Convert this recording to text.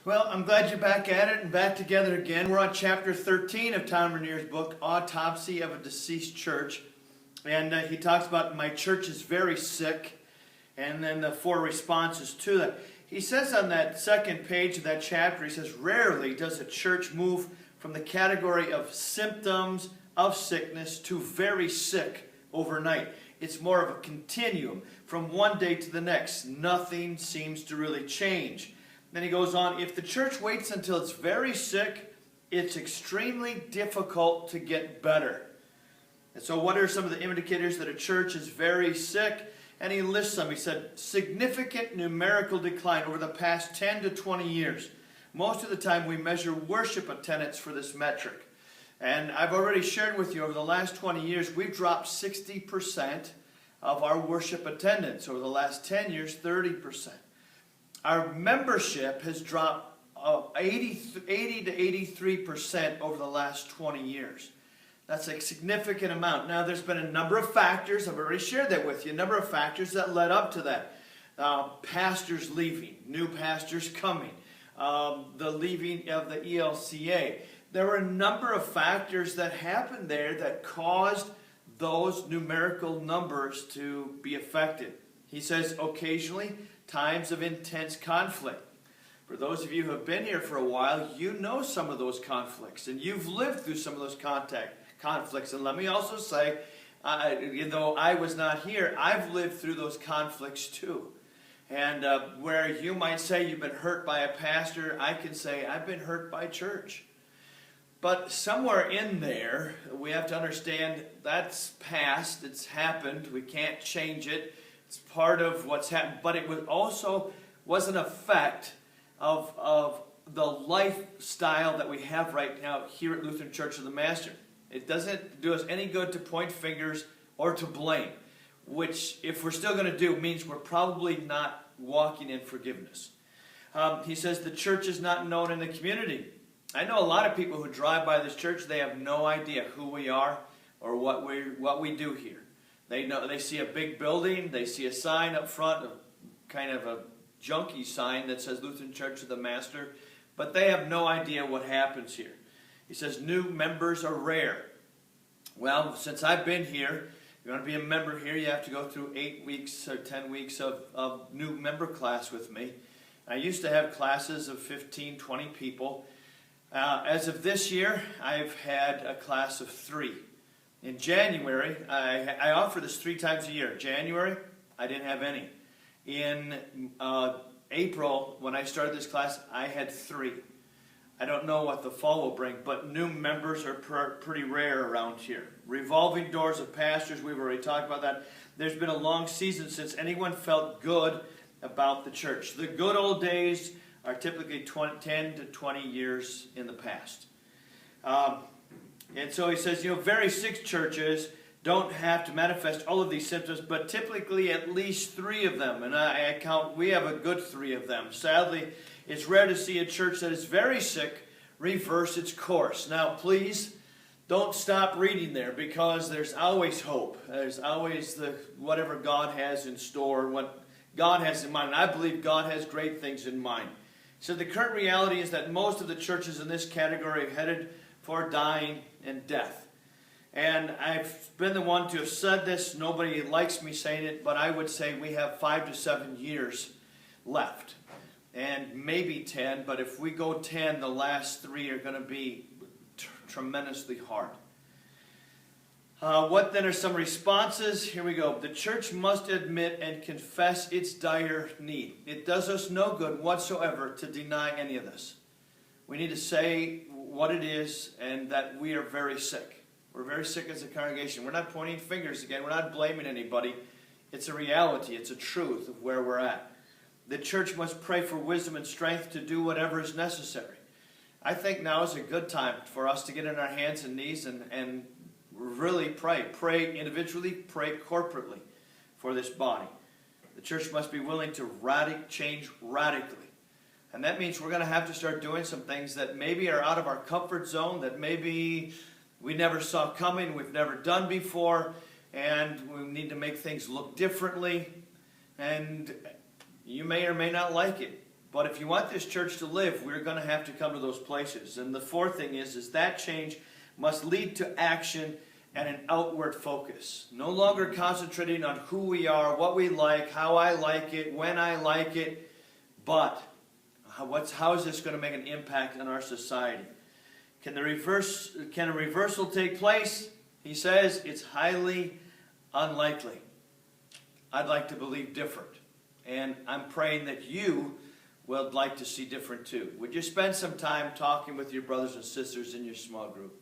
Well, I'm glad you're back at it and back together again. We're on chapter 13 of Tom Rainier's book, Autopsy of a Deceased Church. And he talks about my church is very sick, and then the four responses to that. He says on that second page of that chapter, he says, rarely does a church move from the category of symptoms of sickness to very sick overnight. It's more of a continuum from one day to the next. Nothing seems to really change. Then he goes on, if the church waits until it's very sick, it's extremely difficult to get better. And so what are some of the indicators that a church is very sick? And he lists them. He said, significant numerical decline over the past 10 to 20 years. Most of the time we measure worship attendance for this metric. And I've already shared with you over the last 20 years, we've dropped 60% of our worship attendance. Over the last 10 years, 30%. Our membership has dropped 80 to 83% over the last 20 years. That's a significant amount. Now, there's been a number of factors, I've already shared that with you, a number of factors that led up to that. Pastors leaving, new pastors coming, the leaving of the ELCA. There were a number of factors that happened there that caused those numerical numbers to be affected. He says, occasionally, times of intense conflict. For those of you who have been here for a while, you know some of those conflicts, and you've lived through some of those conflicts. And let me also say, though I was not here, I've lived through those conflicts too. And where you might say you've been hurt by a pastor, I can say I've been hurt by church. But somewhere in there, we have to understand that's past, it's happened, we can't change it. It's part of what's happened, but it was an effect of the lifestyle that we have right now here at Lutheran Church of the Master. It doesn't do us any good to point fingers or to blame, which, if we're still going to do, means we're probably not walking in forgiveness. He says the church is not known in the community. I know a lot of people who drive by this church, they have no idea who we are or what we do here. They see a big building, they see a sign up front, kind of a junky sign that says Lutheran Church of the Master, but they have no idea what happens here. He says new members are rare. Well, since I've been here, if you want to be a member here, you have to go through 8 weeks or 10 weeks of new member class with me. I used to have classes of 15, 20 people. As of this year, I've had a class of 3. In January, I offer this 3 times a year. January, I didn't have any. In April, when I started this class, I had 3. I don't know what the fall will bring, but new members are pretty rare around here. Revolving doors of pastors, we've already talked about that. There's been a long season since anyone felt good about the church. The good old days are typically 10 to 20 years in the past. And so he says, very sick churches don't have to manifest all of these symptoms, but typically at least 3 of them. And we have a good 3 of them. Sadly, it's rare to see a church that is very sick reverse its course. Now, please don't stop reading there, because there's always hope. There's always whatever God has in store, what God has in mind. And I believe God has great things in mind. So the current reality is that most of the churches in this category are headed for dying and death. And I've been the one to have said this. Nobody likes me saying it, but I would say we have 5 to 7 years left. And maybe 10, but if we go 10, the last 3 are going to be tremendously hard. What then are some responses? Here we go. The church must admit and confess its dire need. It does us no good whatsoever to deny any of this. We need to say what it is, and that we are very sick. We're very sick as a congregation. We're not pointing fingers again. We're not blaming anybody. It's a reality. It's a truth of where we're at. The church must pray for wisdom and strength to do whatever is necessary. I think now is a good time for us to get on our hands and knees and really pray. Pray individually, pray corporately for this body. The church must be willing to change radically. And that means we're going to have to start doing some things that maybe are out of our comfort zone, that maybe we never saw coming, we've never done before, and we need to make things look differently. And you may or may not like it. But if you want this church to live, we're going to have to come to those places. And the fourth thing is that change must lead to action and an outward focus. No longer concentrating on who we are, what we like, how I like it, when I like it, but how is this going to make an impact on our society? Can a reversal take place? He says it's highly unlikely. I'd like to believe different. And I'm praying that you would like to see different too. Would you spend some time talking with your brothers and sisters in your small group?